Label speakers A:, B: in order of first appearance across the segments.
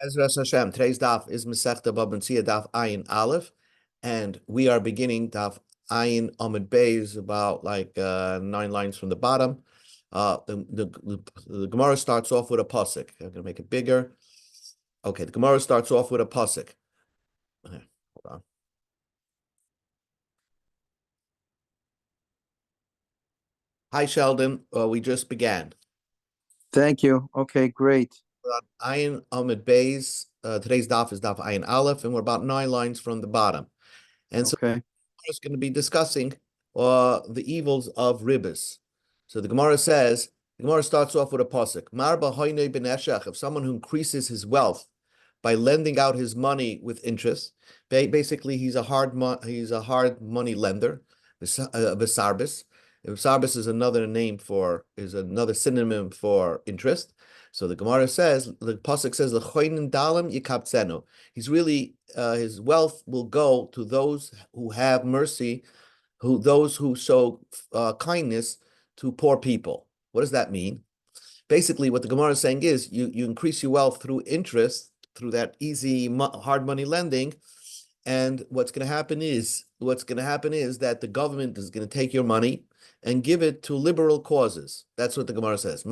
A: Ezra Hashem, today's daf is Masechta Bava Metzia daf Ayin Aleph, and we are beginning daf Ayin Amud Beis, about 9 lines from the bottom. The Gemara starts off with a pasuk. I'm going to make it bigger. Okay, the Gemara starts off with a pasuk. Hold on. Hi, Sheldon. We just began.
B: Thank you. Okay, great.
A: Ayin Amud Beis. Today's daf is daf Ayin Aleph, and we're about 9 lines from the bottom. And so
B: Okay.
A: is going to be discussing the evils of ribas. So the Gemara says, the Gemara starts off with a pasuk. Marba hoynei b'neshech, if someone who increases his wealth by lending out his money with interest, basically he's a hard money lender. Visarbis. Visarbis is another synonym for interest. So the Gemara says, the pasuk says, "L'choinin dalam yikabtzenu." He's really his wealth will go to those who have mercy, those who show kindness to poor people. What does that mean? Basically, what the Gemara is saying is, you increase your wealth through interest, through that easy hard money lending, and what's going to happen is that the government is going to take your money and give it to liberal causes. That's what the Gemara says.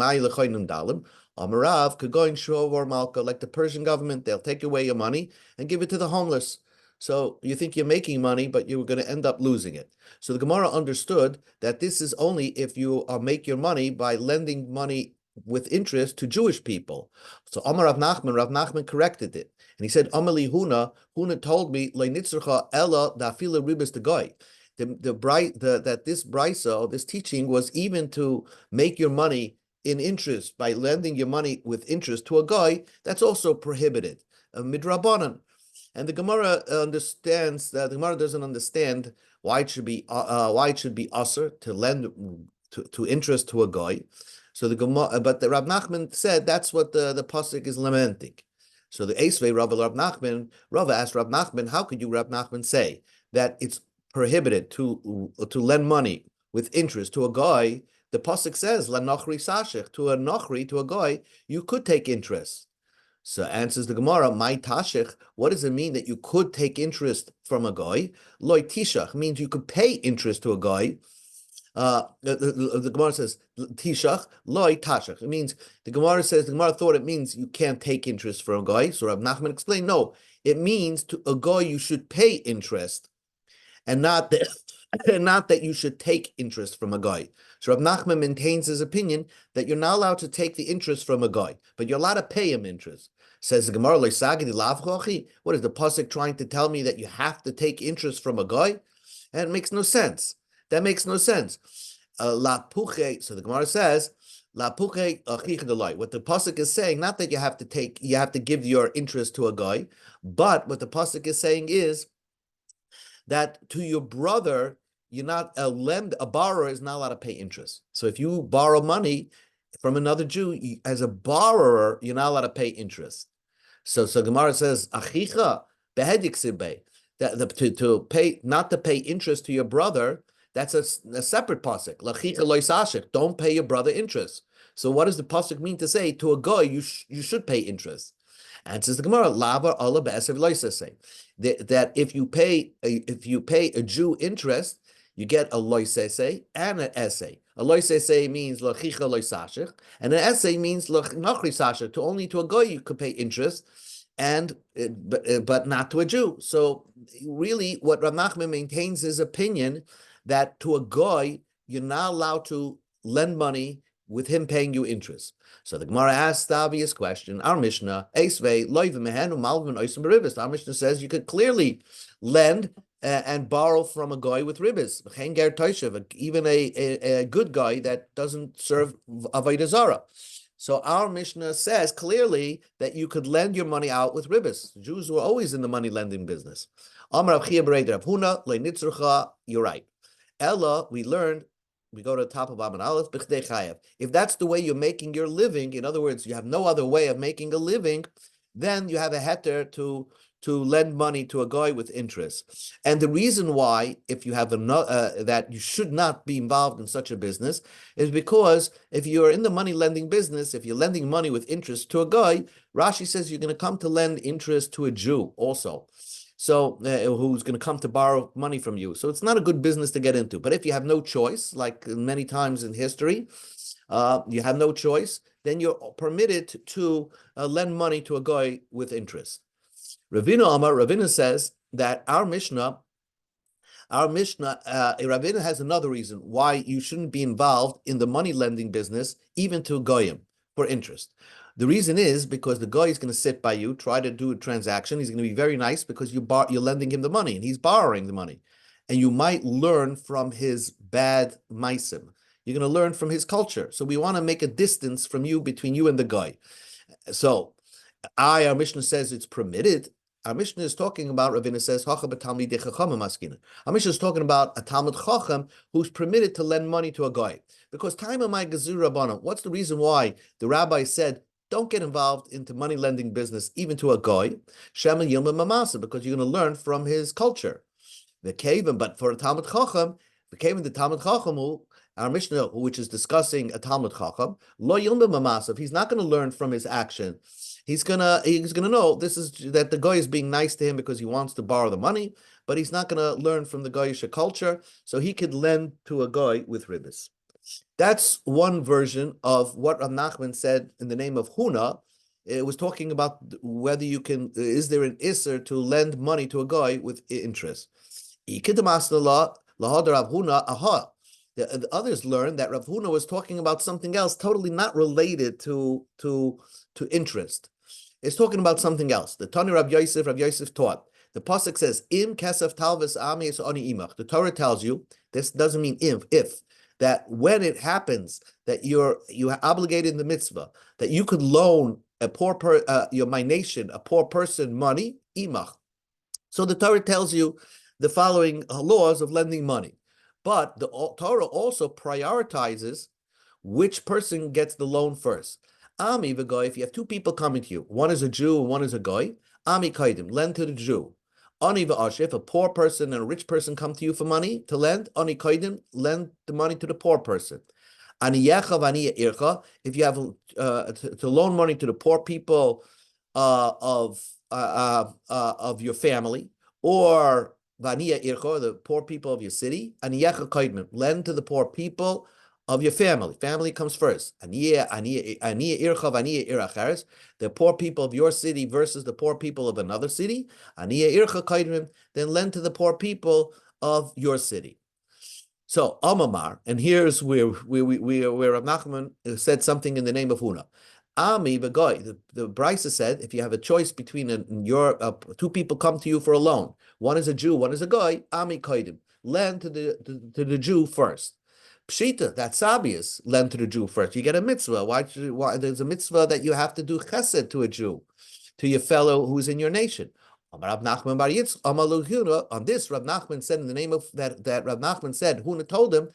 A: Amarav, Kagoin Shov or Malka, like the Persian government, they'll take away your money and give it to the homeless. So you think you're making money, but you're going to end up losing it. So the Gemara understood that this is only if you make your money by lending money with interest to Jewish people. So Amar Rav Nachman corrected it. And he said, Amali Huna told me, Ella dafila ribis the guy. That this brisa, this teaching, was even to make your money in interest by lending your money with interest to a guy. That's also prohibited, midrabanan. And the Gemara understands that the Gemara doesn't understand why it should be usher to lend to interest to a guy. So the Gemara, but the Rav Nachman said that's what the pasuk is lamenting. So the Esvei Rav Nachman, Rav asked Rav Nachman, how could you, Rav Nachman, say that it's prohibited to lend money with interest to a guy? The pasuk says la nochri sashich, to a nochri, to a guy, you could take interest. So answers the Gemara, my tashich, what does it mean that you could take interest from a guy? Loi tishach means you could pay interest to a guy. The Gemara says tishach, loi tashach. It means the Gemara thought it means you can't take interest from a guy. So Rav Nachman explained, no, it means to a guy you should pay interest, and not that you should take interest from a guy. So Rav Nachman maintains his opinion that you're not allowed to take the interest from a guy, but you're allowed to pay him interest. Says the Gemara, what is the pasuk trying to tell me, that you have to take interest from a guy? And it makes no sense. That makes no sense. So the Gemara says, what the pasuk is saying, not that you have to give your interest to a guy, but what the pasuk is saying is that to your brother, you're not a borrower is not allowed to pay interest. So if you borrow money from another Jew, as a borrower, you're not allowed to pay interest. So Gemara says, Achicha behedik that not to pay interest to your brother, that's a separate pasuk. Lachicha loisashik, don't pay your brother interest. So what does the pasuk mean to say to a guy you should pay interest? Answers the Gemara, Lava Allah be'esev loisase, that if you pay a Jew interest, you get a loisase and an essay. A loisase means lachicha loisashich, and an essay means lachri sashich. Only to a guy you could pay interest, but not to a Jew. So really, what Rav Nachman maintains his opinion that to a guy you're not allowed to lend money with him paying you interest. So the Gemara asks the obvious question. Our Mishnah, our Mishnah says you could clearly lend and borrow from a guy with ribis, even a good guy that doesn't serve avodah zarah. So our Mishnah says clearly that you could lend your money out with ribis. Jews were always in the money lending business. You're right. Ella, we learned. We go to the top of Amud Aleph, b'chdei chayav. If that's the way you're making your living, in other words, you have no other way of making a living, then you have a heter to to lend money to a guy with interest. And the reason why, if you have that you should not be involved in such a business, is because if you're in the money lending business, if you're lending money with interest to a guy, Rashi says you're going to come to lend interest to a Jew also. So who's going to come to borrow money from you? So it's not a good business to get into. But if you have no choice, like many times in history, you have no choice, then you're permitted to lend money to a guy with interest. Ravina says that Ravina has another reason why you shouldn't be involved in the money lending business, even to goyim, for interest. The reason is because the guy is going to sit by you, try to do a transaction. He's going to be very nice because you're lending him the money and he's borrowing the money. And you might learn from his bad maisim. You're going to learn from his culture. So we want to make a distance from you, between you and the guy. So our Mishnah says it's permitted. Our Mishnah is talking about, Ravina says, our Mishnah is talking about a Talmud Chacham who's permitted to lend money to a guy. Because time of my Gezur Rabbanan, what's the reason why the rabbi said, don't get involved into money lending business, even to a guy, Shema Yilma Mamasa, because you're going to learn from his culture. The Kaven, but for a Talmud Chacham, the Kaven, the Talmud Chacham, our Mishnah, which is discussing a Talmud Chacham, Lo Yilma Mamasa, he's not going to learn from his action. He's gonna know this is that the guy is being nice to him because he wants to borrow the money, but he's not gonna learn from the Goyish culture, so he could lend to a guy with ribbis. That's one version of what Rav Nachman said in the name of Huna. It was talking about whether you can, is there an isser to lend money to a guy with interest? The others learned that Rav Huna was talking about something else, totally not related to interest. It's talking about something else. The Tani Rav Yosef taught. The pasuk says, "Im kesef talvis ami es ani imach." The Torah tells you this doesn't mean if that when it happens that you are obligated in the mitzvah that you could loan a poor a poor person money imach. So the Torah tells you the following laws of lending money, but the Torah also prioritizes which person gets the loan first. Ami v'goy, if you have two people coming to you, one is a Jew and one is a goy, ami kaidim, lend to the Jew. Ani v'ash, if a poor person and a rich person come to you for money to lend, ani kaidim, lend the money to the poor person. Ani yecha v'ani ircha, if you have to loan money to the poor people of your family, or v'ani ircha, the poor people of your city, ani yecha kaidim, lend to the poor people of your family. Family comes first. The poor people of your city versus the poor people of another city. Then lend to the poor people of your city. So Amamar, and here's where Rav Nachman said something in the name of Huna. Ami v'goy. The Brisa said, if you have a choice between two people come to you for a loan, one is a Jew, one is a goy. Ami kaidim, lend to the Jew first. Pshita, that's obvious. Lend to the Jew first. You get a mitzvah. Why there's a mitzvah that you have to do chesed to a Jew, to your fellow who's in your nation. On this, Rav Nachman said in the name of that Rav Nachman said, Huna told him,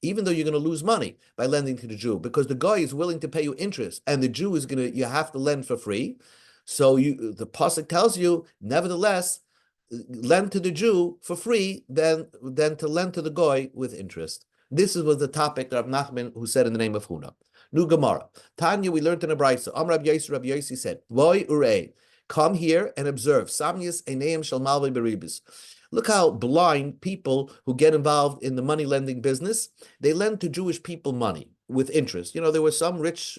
A: even though you're going to lose money by lending to the Jew, because the guy is willing to pay you interest, and the Jew is you have to lend for free. So the pasuk tells you, nevertheless, lend to the Jew for free than to lend to the goy with interest. This was the topic that Rav Nachman who said in the name of Huna. Nu Gemara. Tanya, we learned in a brisa. Rav Yosi said, Voi urei, come here and observe. Samyas eineim shel malvei beribis. Look how blind people who get involved in the money lending business, they lend to Jewish people money with interest. There were some rich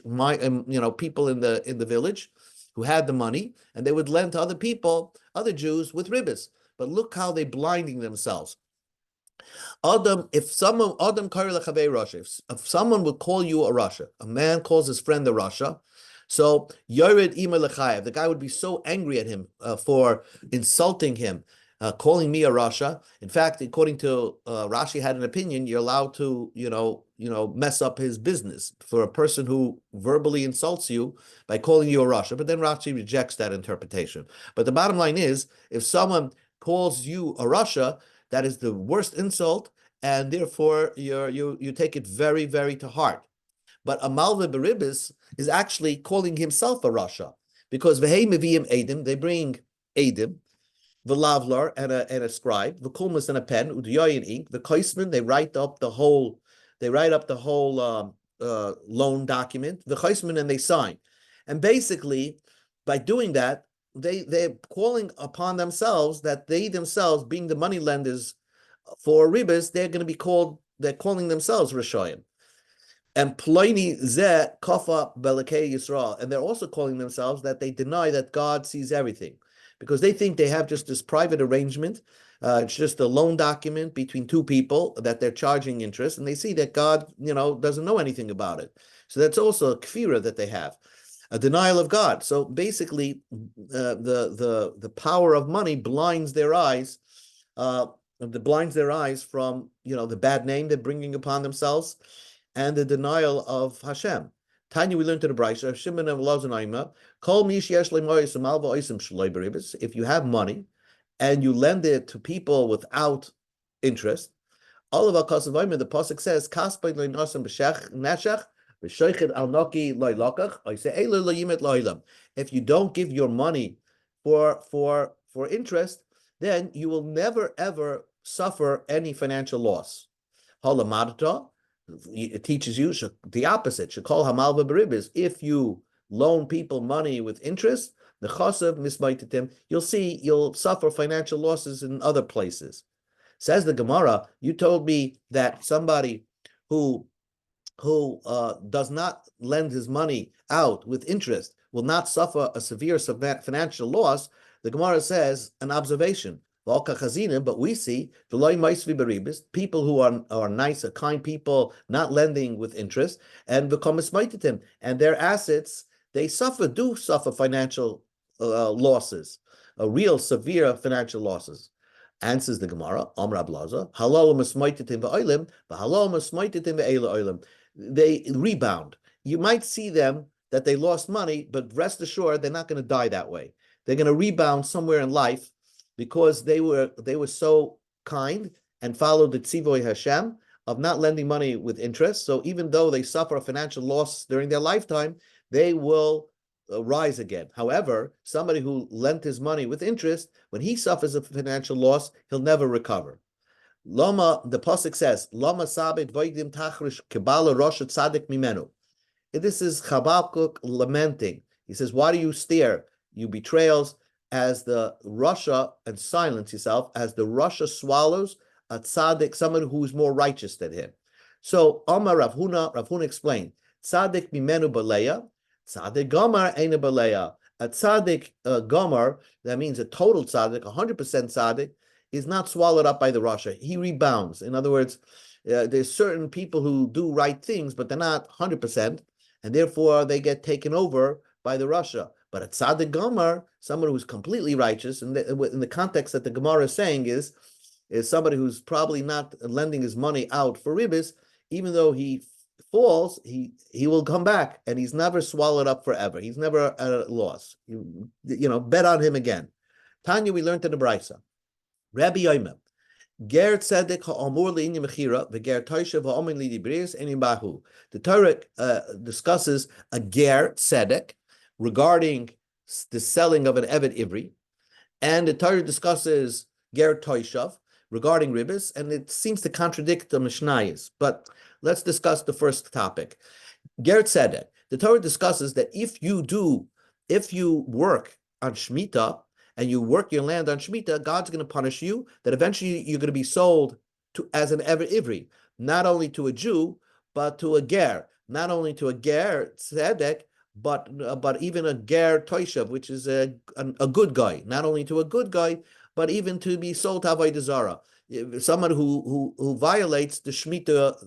A: people in the village who had the money, and they would lend to other people, other Jews, with ribbis. But look how they're blinding themselves. If someone would call you a Rasha, a man calls his friend a Rasha, so Yored Ima Lechayev, the guy would be so angry at him for insulting him, calling me a Rasha. In fact, according to Rashi had an opinion, you're allowed to, mess up his business for a person who verbally insults you by calling you a Rasha. But then Rashi rejects that interpretation. But the bottom line is, if someone calls you a Rasha, that is the worst insult, and therefore you take it very, very to heart. But a malve beribis is actually calling himself a Rasha, because v'hei meviim edim, they bring edim, v'lavlar and a scribe, v'kulmus and a pen, u'diyoy and ink, v'koisman, they write up the whole loan document, v'koisman, and they sign. And basically, by doing that, they're calling upon themselves that they themselves, being the money lenders for ribas, they're calling themselves Rishoyim. And Ploini Ze Kofa Belakei Yisrael. And they're also calling themselves that they deny that God sees everything, because they think they have just this private arrangement. It's just a loan document between two people that they're charging interest, and they see that God, doesn't know anything about it. So that's also a kfira that they have, a denial of God. So basically, the power of money blinds their eyes. Blinds their eyes from the bad name they're bringing upon themselves, and the denial of Hashem. Tanya, we learned to the Brisa, Shimon and Lazanaima, Kol Mish Yesh Lemoyis Malva Oisim Shloi Beribis. If you have money and you lend it to people without interest, all of our Kasavayim, the Pasuk says, Kaspay Loi Nasam B'Shech Neshech, B'Shoichet Al Noki Loi Lokach, I say Elo Lo Yimet Loilam. If you don't give your money for interest, then you will never ever suffer any financial loss. Halamadata, it teaches you the opposite. Shekol hamalva beribis. If you loan people money with interest, the chasav mismaititim, you'll suffer financial losses in other places. Says the Gemara, you told me that somebody who does not lend his money out with interest will not suffer a severe financial loss. The Gemara says an observation. But we see people who are nice, kind people, not lending with interest, and and their assets, do suffer financial losses, real severe financial losses. Answers the Gemara, Amr Ablaza, they rebound. You might see them that they lost money, but rest assured they're not going to die that way. They're going to rebound somewhere in life, because they were so kind and followed the Tzivoy Hashem of not lending money with interest. So even though they suffer a financial loss during their lifetime, they will rise again. However, somebody who lent his money with interest, when he suffers a financial loss, he'll never recover. Lama, the pasuk says, Lama sabit voidim tachrish kibala rosh tzadik mimenu. This is Habakkuk lamenting. He says, why do you stare, you betrayals, as the Russia, and silence yourself, as the Russia swallows a tzaddik, someone who is more righteous than him. So Amar Rav Huna explained, tzaddik mimenu baleya, tzaddik gamar eina baleya. A tzaddik gamar, that means a total tzaddik, 100% tzaddik, is not swallowed up by the Russia. He rebounds. In other words, there's certain people who do right things, but they're not 100%, and therefore they get taken over by the Russia. But a tzaddik gamar, someone who's completely righteous, and in the context that the Gemara is saying is somebody who's probably not lending his money out for ribis, even though he falls, he will come back, and he's never swallowed up forever. He's never at a loss. Bet on him again. Tanya, we learned in the Brisa. Rabbi Yoimim, Ger tzedek ha'amur li'inyan mechira, v'ger toishav ha'omen li'dibrius enim bahu. The Torah discusses a ger tzedek regarding the selling of an Eved Ivri, and the Torah discusses Ger Toishav regarding ribis, and it seems to contradict the Mishnayos. But let's discuss the first topic. Ger Tzedek. The Torah discusses that if you work on Shemitah, and you work your land on Shemitah, God's going to punish you, that eventually you're going to be sold as an Eved Ivri, not only to a Jew, but to a Ger, not only to a Ger Tzedek, but even a ger toishav, which is a good guy, not only to a good guy, but even to be sold to avodah zarah, someone who violates the shemitah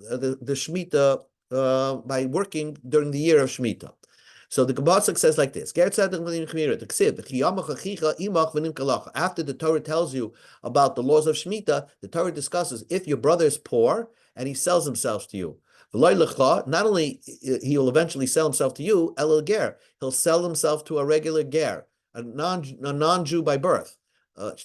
A: by working during the year of shemitah. So the Gemara says like this: after the Torah tells you about the laws of shemitah, the Torah discusses if your brother is poor and he sells himself to you. Not only he will eventually sell himself to you, el ger, he'll sell himself to a regular ger, a non-Jew by birth. Not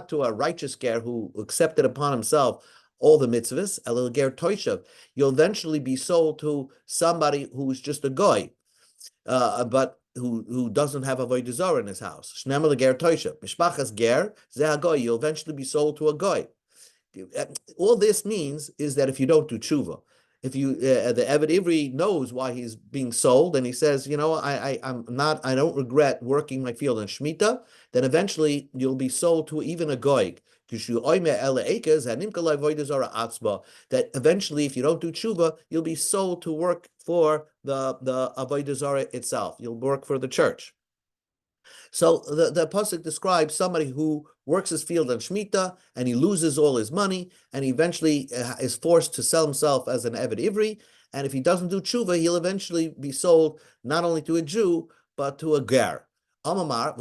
A: to a righteous ger who accepted upon himself all the mitzvahs. El ger toishav, you'll eventually be sold to somebody who's just a goy. but who doesn't have avodah zarah in his house. Shneimar leger toisha. Mishpachas ger zeh hagoy. You'll eventually be sold to a goy. All this means is that if you don't do tshuva, if you the Eved Ivri knows why he's being sold, and he says, I don't regret working my field in Shemitah, then eventually you'll be sold to even a goy. That eventually, if you don't do tshuva, you'll be sold to work for the avodah zarah itself. You'll work for the church. So the pasuk describes somebody who works his field on Shemitah and he loses all his money and he eventually is forced to sell himself as an Eved Ivri. And if he doesn't do tshuva, he'll eventually be sold not only to a Jew, but to a ger. Amamar,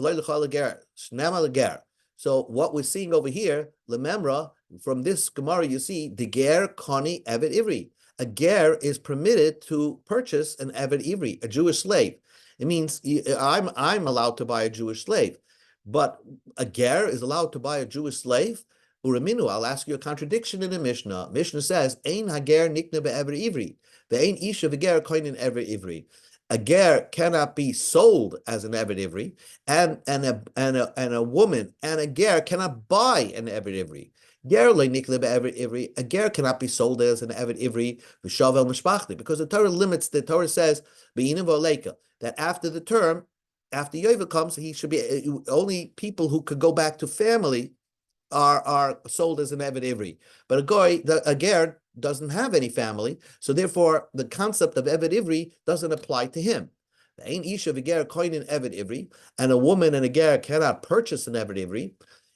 A: ger. So what we're seeing over here, lememra, from this Gemara, you see, the ger koni Eved Ivri. A ger is permitted to purchase an Eved Ivri, a Jewish slave. It means I'm allowed to buy a Jewish slave, but a ger is allowed to buy a Jewish slave. Uraminu, I'll ask you a contradiction in the Mishnah. Mishnah says, "Ein hager nikna be'ever ivri, ve'ein isha v'ger koinin ever ivri." A ger cannot be sold as an Eved Ivri, and a woman and a ger cannot buy an Eved Ivri. Ger le nikle be'ever ivri. A ger cannot be sold as an Eved Ivri v'shavel mishpachli, because the Torah limits. The Torah says be'inim v'oleika, that after the term, after Yovel comes, he should be only people who could go back to family are sold as an Eved Ivri. But a ger doesn't have any family, so therefore the concept of Eved Ivri doesn't apply to him. Ein isha v'ger koinin Eved Ivri, and a woman and a ger cannot purchase an Eved Ivri.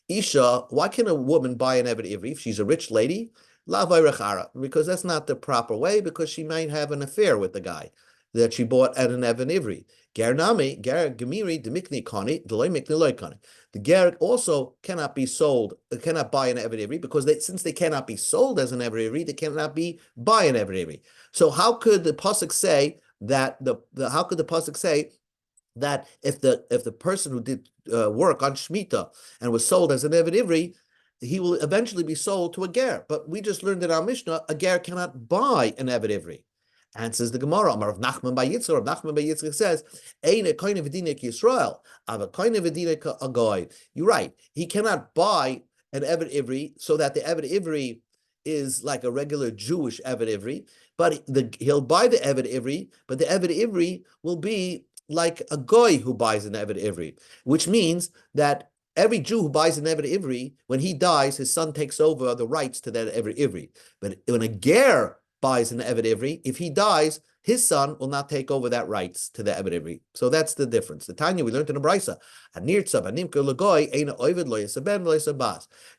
A: Isha, why can a woman buy an Eved Ivri if she's a rich lady? La v'rechara, because that's not the proper way, because she might have an affair with the guy that she bought at an Eved Ivri. Ger nami, ger gemiri, demikni kani, deloy mikni loy kani. The ger also cannot be sold, cannot buy an Eved Ivri, because since they cannot be sold as an Eved Ivri, they cannot be buy an Eved Ivri. So how could the pasuk say that how could the pasuk say that if the person who did work on Shemitah and was sold as an Eved Ivri, he will eventually be sold to a ger? But we just learned in our Mishnah, a ger cannot buy an Eved Ivri. Answers the Gemara. Amar of Nachman by Yitzchak. Rav Nachman by Yitzchak says, "Ein a koine v'dinek Yisrael, av a koine v'dinek a goy." You're right. He cannot buy an Eved Ivri so that the Eved Ivri is like a regular Jewish Eved Ivri, but he'll buy the Eved Ivri, but the Eved Ivri will be like a goy who buys an Eved Ivri, which means that every Jew who buys an Eved Ivri, when he dies, his son takes over the rights to that Eved Ivri. But when a ger buys an Eved Ivri, if he dies, his son will not take over that rights to the Eved Ivri. So that's the difference. The Tanya we learned in the Brisa,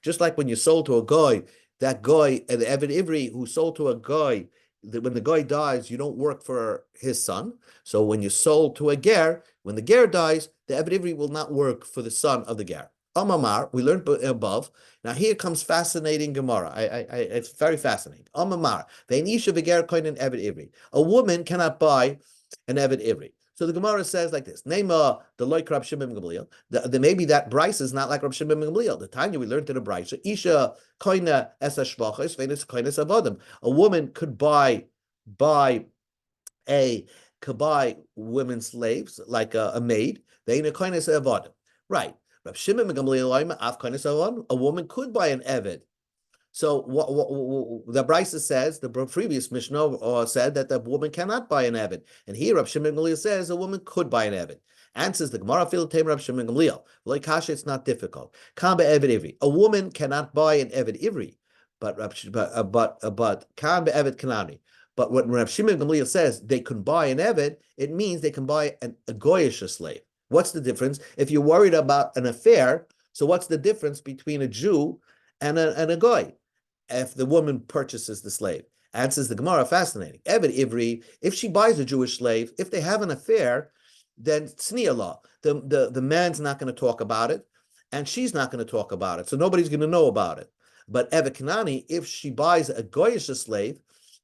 A: just like when you sold to a goy, that goy and the Eved Ivri who sold to a goy, when the goy dies, you don't work for his son. So when you sold to a ger, when the ger dies, the Eved Ivri will not work for the son of the ger. Amamar, we learned above. Now here comes fascinating Gemara. It's very fascinating. Amamar, ve'nisha v'ger koinen Eved Ivri. A woman cannot buy an Eved Ivri. So the Gemara says like this: Nema the loik Rab Shimon ben Gamliel. Maybe that Bryce is not like Rab Shimon ben Gamliel. The Tanya we learned in a Bryce. Isha koina esa shvachos ve'nis koina savadim. A woman could buy women slaves like a maid. Ve'ina koina savadim. Right. Rab Shimon ben Gamliel, a woman could buy an Eved. So the Brisa says, the previous Mishnah said that the woman cannot buy an Eved. And here Rab Shimon ben Gamliel says a woman could buy an Eved. Answers the Gemara, Rab Shimon ben Gamliel. Like Kasha, it's not difficult. Kamba Eved Ivri. A woman cannot buy an Eved Ivri, but Kamba Eved Kanani. But when Rab Shimon ben Gamliel says they can buy an Eved, it means they can buy a goyish slave. What's the difference? If you're worried about an affair, so what's the difference between a Jew and a goy? If the woman purchases the slave. Answers the Gemara, fascinating. Eved Ivri, if she buys a Jewish slave, if they have an affair, then tzniya law. The man's not going to talk about it, and she's not going to talk about it, so nobody's going to know about it. But Eved Kanani, if she buys a goyish slave,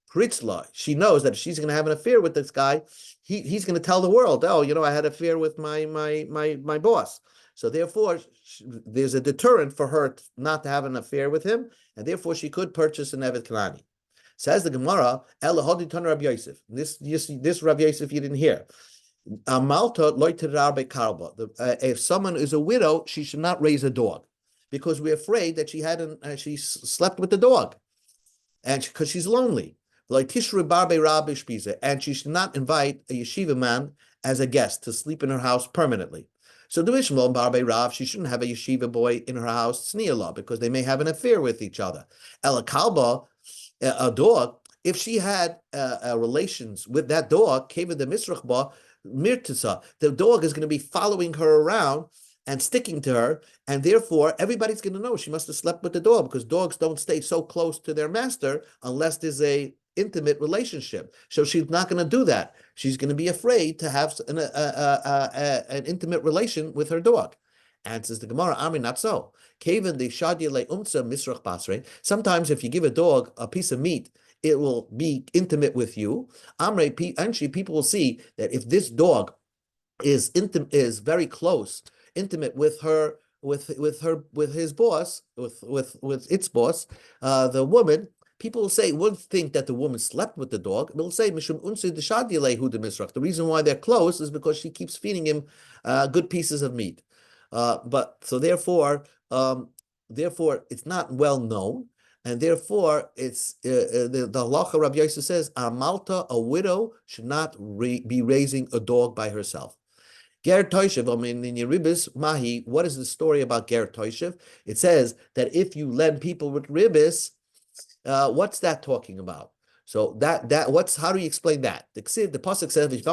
A: Pritzla, she knows that if she's going to have an affair with this guy, he's going to tell the world, oh, I had an affair with my boss. So therefore, there's a deterrent for her not to have an affair with him, and therefore she could purchase an Eved Kanani. Says the Gemara, Ela Hodi Ton Rabbi Yosef. This Rabbi Yosef you didn't hear. Malta loiterar karba. If someone is a widow, she should not raise a dog, because we're afraid that she slept with the dog, and because she's lonely. Like tishru barbe rabbi shpiza, and she should not invite a yeshiva man as a guest to sleep in her house permanently. So the Ishmael barbe rav, she shouldn't have a yeshiva boy in her house sneala, because they may have an affair with each other. Ela kalba, a dog, if she had relations with that dog, keva the misrachba mirtisa, the dog is going to be following her around and sticking to her, and therefore everybody's going to know she must have slept with the dog, because dogs don't stay so close to their master unless there's a intimate relationship. So she's not going to do that. She's going to be afraid to have an intimate relation with her dog. Answers the Gemara, Amri, not so. Sometimes if you give a dog a piece of meat, it will be intimate with you. Amri, people will see that if this dog is very close, intimate with her, with his boss, with its boss, the woman. People will say, wouldn't think that the woman slept with the dog. They'll say, the reason why they're close is because she keeps feeding him good pieces of meat. But so therefore, it's not well known, and therefore it's the halacha. Rabbi Yosef says, Malta, a widow, should not be raising a dog by herself. Ger Toishev, in Yeribis Mahi, what is the story about Ger Toishev? It says that if you lend people with ribis, what's that talking about? So how do you explain that? The pasuk says, if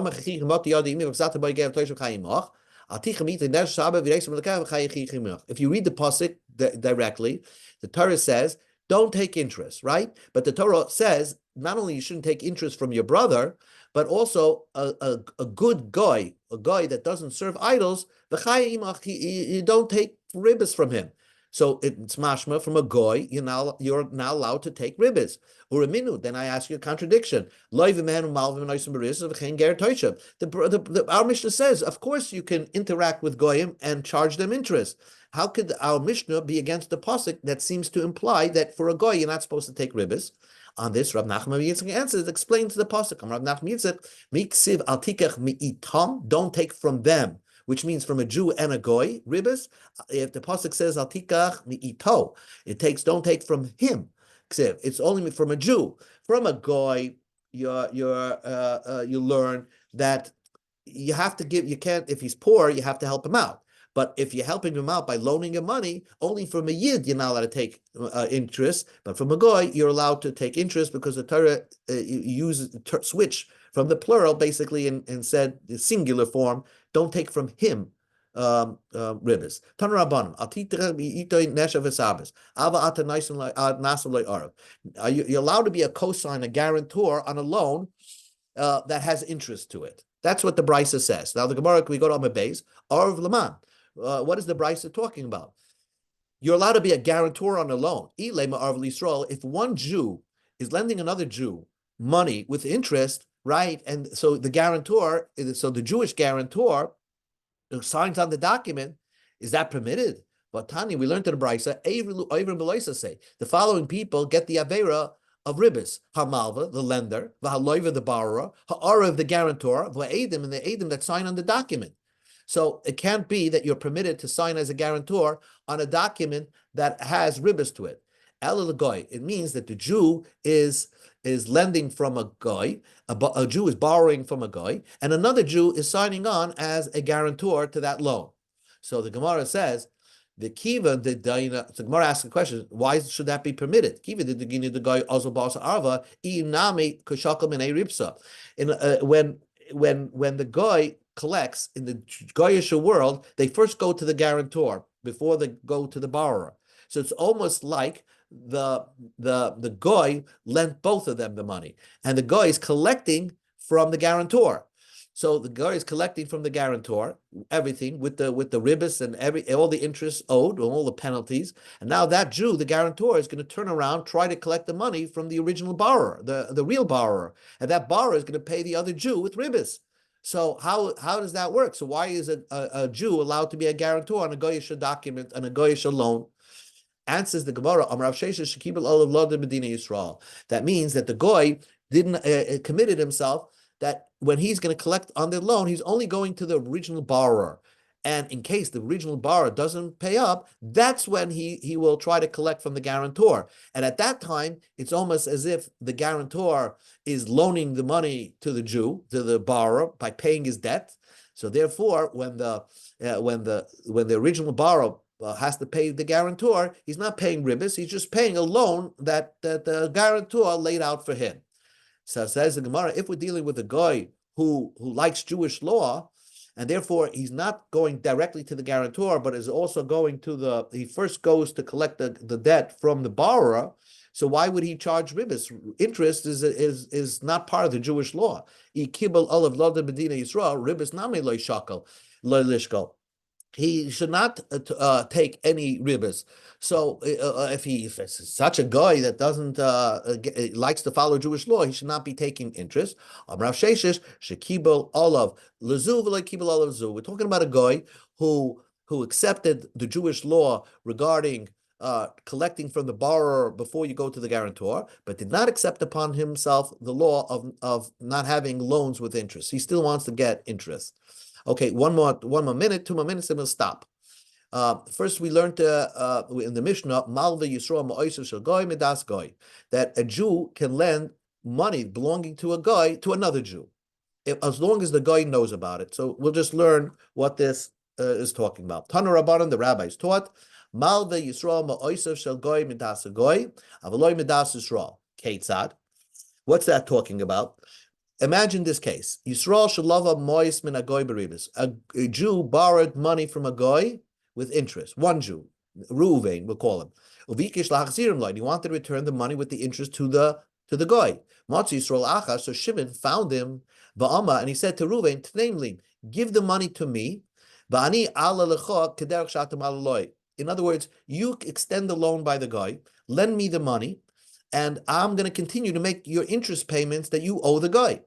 A: you read the pasuk directly, the Torah says, don't take interest, right? But the Torah says not only you shouldn't take interest from your brother, but also a good guy, a guy that doesn't serve idols, you don't take ribbis from him. So it's mashma from a goy, you're now allowed to take ribbis. Uraminu, then I ask you a contradiction. Our Mishnah says, of course you can interact with goyim and charge them interest. How could our Mishnah be against the pasuk that seems to imply that for a goy you're not supposed to take ribbis? On this, Rav Nachman Yitzchak answers, explains the pasuk. Rav Nachman Yitzchak, miksiv al tikach mi'itam, don't take from them, which means from a Jew and a goy, ribbis. If the pasuk says al tikach mi'ito, don't take from him. It's only from a Jew. From a goy, you learn that you have to give. You can't, if he's poor, you have to help him out. But if you're helping him out by loaning him money, only from a yid you're not allowed to take interest. But from a goy, you're allowed to take interest, because the Torah switch from the plural basically and said the singular form. Don't take from him ribbis. You're allowed to be a cosign, a guarantor on a loan that has interest to it. That's what the Brisa says. Now the Gemara, we go to Amud Beis, Arv Laman. What is the Brisa talking about? You're allowed to be a guarantor on a loan. If one Jew is lending another Jew money with interest, right? And so the Jewish guarantor signs on the document, is that permitted? But Tani, we learned in the Brisa, say the following people get the Avera of ribbis: Hamalva, the lender, V'haloiva, the borrower, Ha'arav, the guarantor, V'edim, and the Edim that sign on the document. So it can't be that you're permitted to sign as a guarantor on a document that has ribbis to it. It means that the Jew is lending from a guy, a Jew is borrowing from a guy, and another Jew is signing on as a guarantor to that loan. So the Gemara says, the Kiva, the Gemara asks the question, why should that be permitted? Kiva did the guy also boss arva inami kushakam in a ripsa. When the guy collects in the Goyish world, they first go to the guarantor before they go to the borrower. So it's almost like the goy lent both of them the money, and the goy is collecting from the guarantor. So the goy is collecting from the guarantor everything with the ribbis and all the interest owed, all the penalties. And now that Jew, the guarantor, is going to turn around, try to collect the money from the original borrower, the real borrower, and that borrower is going to pay the other Jew with ribbis. So how does that work? So why is a Jew allowed to be a guarantor on a goyish document, on a goyish loan? Answers the Gemara, that means that the goy didn't committed himself that when he's going to collect on the loan, he's only going to the original borrower. And in case the original borrower doesn't pay up, that's when he will try to collect from the guarantor. And at that time, it's almost as if the guarantor is loaning the money to the Jew, to the borrower, by paying his debt. So therefore, when the original borrower has to pay the guarantor, he's not paying ribis, he's just paying a loan that the guarantor laid out for him. So says the Gemara, if we're dealing with a guy who likes Jewish law, and therefore he's not going directly to the guarantor, but is also going to he first goes to collect the debt from the borrower. So why would he charge ribis? Interest is not part of the Jewish law. He should not take any ribas. So if it's such a guy that doesn't likes to follow Jewish law, he should not be taking interest. Rav Sheshes shekibel olav lezu v'lo olav zu. We're talking about a guy who accepted the Jewish law regarding collecting from the borrower before you go to the guarantor, but did not accept upon himself the law of not having loans with interest. He still wants to get interest. Okay, one more minute, 2 more minutes, and we'll stop. First, we learned in the Mishnah, Malva Yisroel Ma'osav Shel Goy Midas Goy, that a Jew can lend money belonging to a guy to another Jew, as long as the guy knows about it. So we'll just learn what this is talking about. Tana Rabbanan, the rabbis taught, Malva Yisroel Ma'osav Shel Goy Midas Goy, Avaloi Midas Yisroel. Ketzad. What's that talking about? Imagine this case. Yisrael shalava mois min agoy beribis. A Jew borrowed money from a goy with interest. One Jew, Reuven, we'll call him. Uvikish lachzirim lo. And he wanted to return the money with the interest to the goy. Matzi Yisrael acha. So Shimon found him, ba'ama, and he said to Reuven, Tneimli, give the money to me. Ba'ani ala lecha kederach shatam alaloi. In other words, you extend the loan by the guy, lend me the money, and I'm going to continue to make your interest payments that you owe the guy.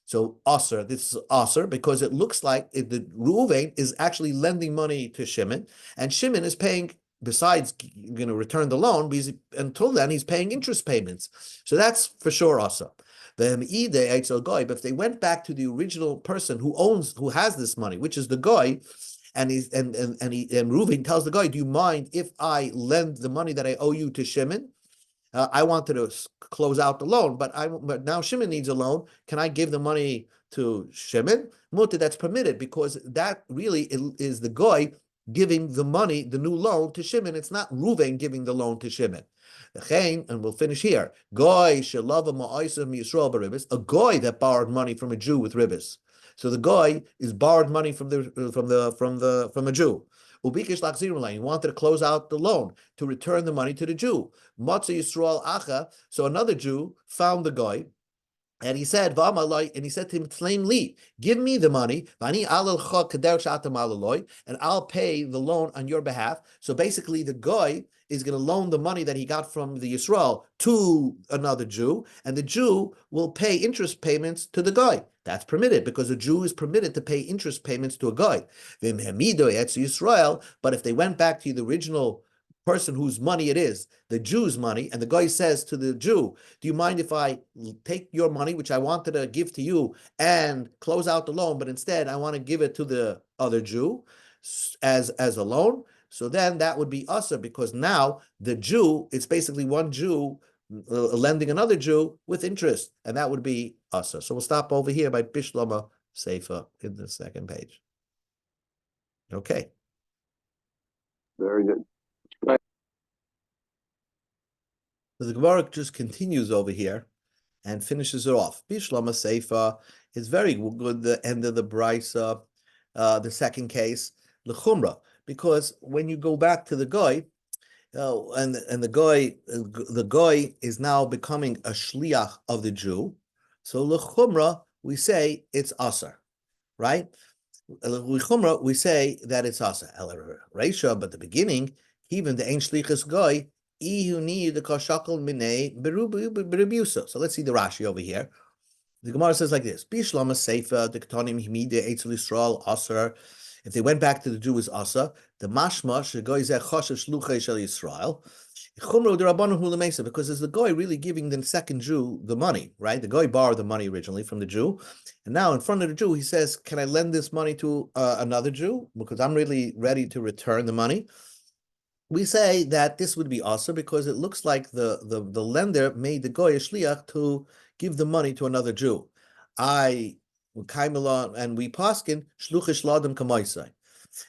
A: So Aser, this is Aser, because it looks like the Reuven is actually lending money to Shimon, and Shimon is paying, besides going to return the loan, because until then he's paying interest payments. So that's for sure Aser. But if they went back to the original person who has this money, which is the guy, and Reuven tells the guy, do you mind if I lend the money that I owe you to Shimon? I wanted to close out the loan, but now Shimon needs a loan. Can I give the money to Shimon? Mutter, that's permitted, because that really is the guy giving the money, the new loan, to Shimon. It's not Reuven giving the loan to Shimon. And we'll finish here. Goy shelava ma'osav miyisrael beribis, a guy that borrowed money from a Jew with ribis. So the guy is borrowed money from a Jew. Ubikish lachzirim, he wanted to close out the loan to return the money to the Jew. Matza Yisrael acha. So another Jew found the guy, and he said, and he said to him, Tleim li, give me the money, and I'll pay the loan on your behalf. So basically, the guy is going to loan the money that he got from the Yisrael to another Jew, and the Jew will pay interest payments to the guy. That's permitted, because a Jew is permitted to pay interest payments to a guy. But if they went back to the original person whose money it is, the Jew's money, and the guy says to the Jew, do you mind if I take your money, which I wanted to give to you, and close out the loan, but instead I want to give it to the other Jew as a loan? So then that would be usher, because now the Jew, it's basically one Jew lending another Jew with interest, and that would be usher. So we'll stop over here by Bishlama Sefer in the second page. Okay.
B: Very good.
A: So the Gemara just continues over here and finishes it off. Bishlama Sefer is very good, the end of the Brisa, the second case, L'chumra, because when you go back to the guy, and the guy is now becoming a shliach of the Jew, so L'chumra, we say it's Aser, right? L'chumra, we say that it's Aser. Reisha, but the beginning, even the Ein Shlichus guy, so let's see the Rashi over here. The Gemara says like this: Bishlama Sefer Diktonim Himide Eitzel Yisrael Aser. If they went back to the Jew as Asa, the mashma shegoy zeh choshev shluchei shel Yisrael. Because is the guy really giving the second Jew the money, right? The guy borrowed the money originally from the Jew, and now in front of the Jew, he says, "Can I lend this money to another Jew? Because I'm really ready to return the money." We say that this would be also because it looks like the lender made the guy a shliach to give the money to another Jew. I and we paskin shluchish ladam kamaisai.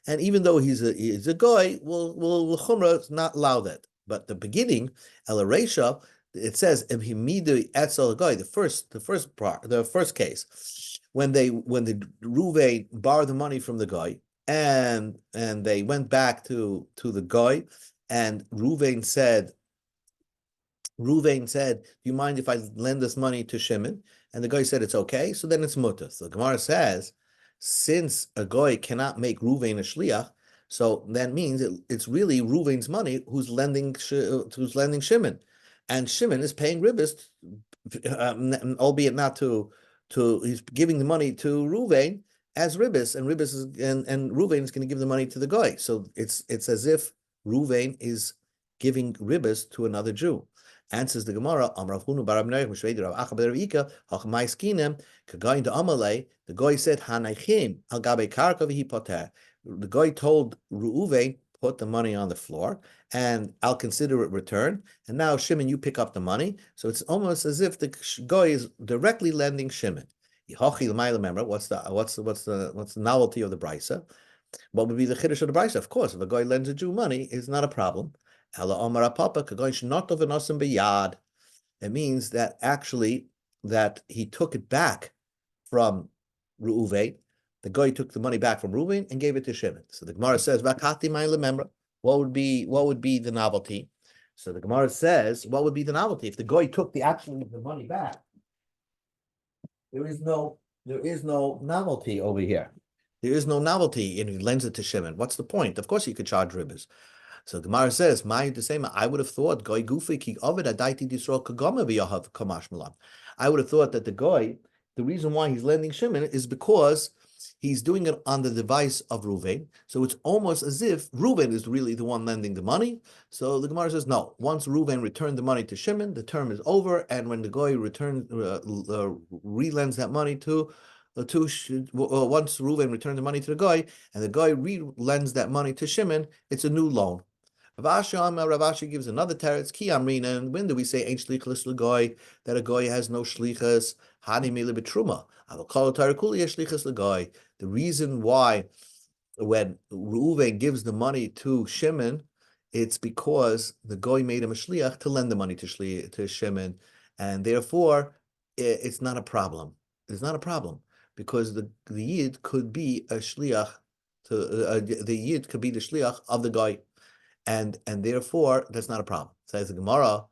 A: And even though he's a guy, will Chumrah not allow that. But the beginning, El Aresha, it says Himidu Etzel guy, the first case, when the Ruvain borrowed the money from the guy, and they went back to the guy, and Ruvain said, "Do you mind if I lend this money to Shimon?" And the guy said, "It's okay." So then it's mutter. So the Gemara says, since a guy cannot make Ruvain a shliach, so that means it's really Ruvain's money who's lending Shimon, and Shimon is paying ribbis, albeit not he's giving the money to Ruvain as ribbis, and ribbis is and Ruvain is going to give the money to the guy. So it's as if Ruvain is giving ribbis to another Jew. Answers the Gemara, the guy said, Hanaychim al gabe karka v'hi poter. The guy told Reuven, put the money on the floor, and I'll consider it returned. And now, Shimon, you pick up the money. So it's almost as if the guy is directly lending Shimon. Remember, what's the novelty of the brisa? What would be the chiddush of the brisa? Of course, if a guy lends a Jew money, it's not a problem. It means that actually that he took it back from Reuven. The guy took the money back from Reuven and gave it to Shimon. So the Gemara says, what would be the novelty? So the Gemara says, what would be the novelty? If the guy took the money back, there is no novelty over here. There is no novelty, and he lends it to Shimon. What's the point? Of course, you could charge ribbis. So the Gemara says, I would have thought, Goy Gufi Ki Ovid Adaiti Disro Kagama V'Yahav Kamash Malam. I would have thought that the reason why he's lending Shimon is because he's doing it on the device of Reuven. So it's almost as if Reuven is really the one lending the money. So the Gemara says, no, once Reuven returned the money to Shimon, the term is over, and when the guy relends that money once Reuven returned the money to the guy, and the guy re-lends that money to Shimon, it's a new loan. Ravashi gives another teretz. Ki amrina. And when do we say ain't shlichus l'goy, that a goy has no shlichus? Hani mila betruma. Avokal tarakuli shlichus l'goy. The reason why when Reuven gives the money to Shimon, it's because the goy made him a shliach to lend the money to Shimon, and therefore it's not a problem. It's not a problem because the yid could be a shliach the yid could be the shliach of the guy. And therefore, that's not a problem. Says the Gemara,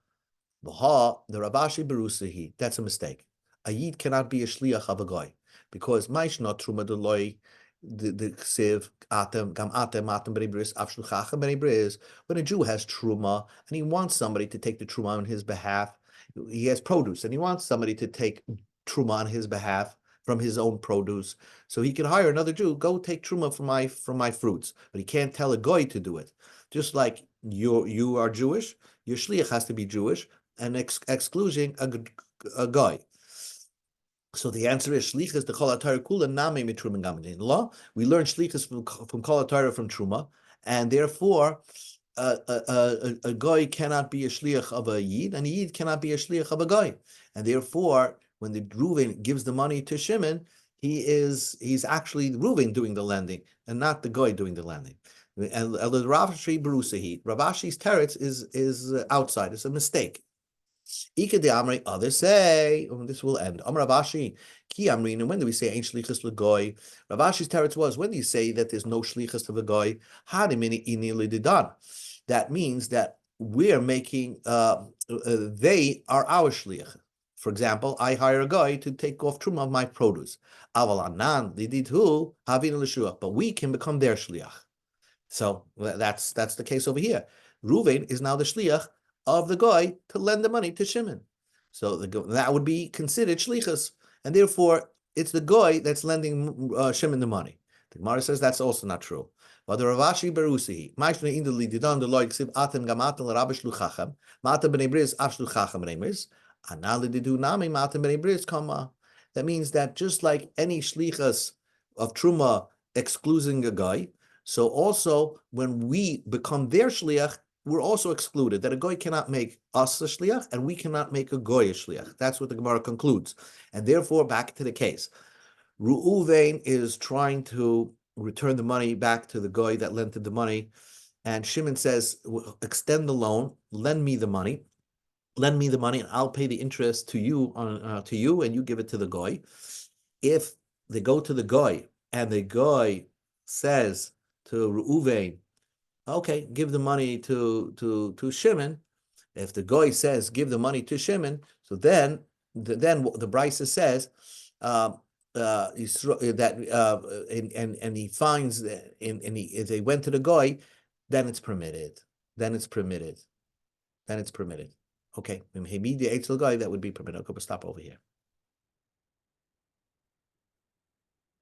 A: the Ravashi Berusahi. That's a mistake. A yid cannot be a shliach of a guy because maish not truma deloy the ksiv atem gam atem b'nei bris avshluchacha b'nei bris. When a Jew has truma and he wants somebody to take the truma on his behalf, he has produce and he wants somebody to take truma on his behalf from his own produce, so he can hire another Jew. Go take truma from my fruits, but he can't tell a goy to do it. Just like you are Jewish, your shliach has to be Jewish, and excluding a guy. So the answer is shlichus the kol atayr kula name mitruman gamin. In law, we learn shlichus from kol atayr from truma, and therefore a guy cannot be a shliach of a yid, and a yid cannot be a shliach of a guy, and therefore when the Reuven gives the money to Shimon, he's actually Reuven doing the lending and not the guy doing the lending. And Ravashi Berusahi, Ravashi's teretz is outside. It's a mistake. Ika de Amri, others say, this will end. Amr Ravashi, Ki Amrin, and when do we say ain't shlichus l'goy? Ravashi's teretz was, when do you say that there's no shlichus to the goy? Hadimini inili didan. That means that we're making, they are our shliach. For example, I hire a guy to take off truma of my produce. But we can become their shliach. So that's the case over here. Reuven is now the shliach of the guy to lend the money to Shimon. So that would be considered shlichus, and therefore it's the guy that's lending Shimon the money. The Gemara says that's also not true. But the Ravashi Berusi, Maishne Indali Didan the Loy Ksiv Atem Gamatan Rabish Luchachem, Mata Bnei Bris Afsh Luchachem Reimis, Anali Didu Nami Mata Bnei Bris Kama. That means that just like any shlichas of truma excluding a guy, so also when we become their shliach, we're also excluded. That a goy cannot make us a shliach, and we cannot make a goy a shliach. That's what the Gemara concludes. And therefore, back to the case. Reuven is trying to return the money back to the goy that lent him the money, and Shimon says, extend the loan, lend me the money, and I'll pay the interest to you, and you give it to the goy. If they go to the goy, and the goy says to Reuven, okay, give the money to Shimon. If the goy says give the money to Shimon, so then the Brisa says and he finds if they went to the goy, then it's permitted. Okay, maybe the Eitzel guy that would be permitted. Okay, we'll stop over here.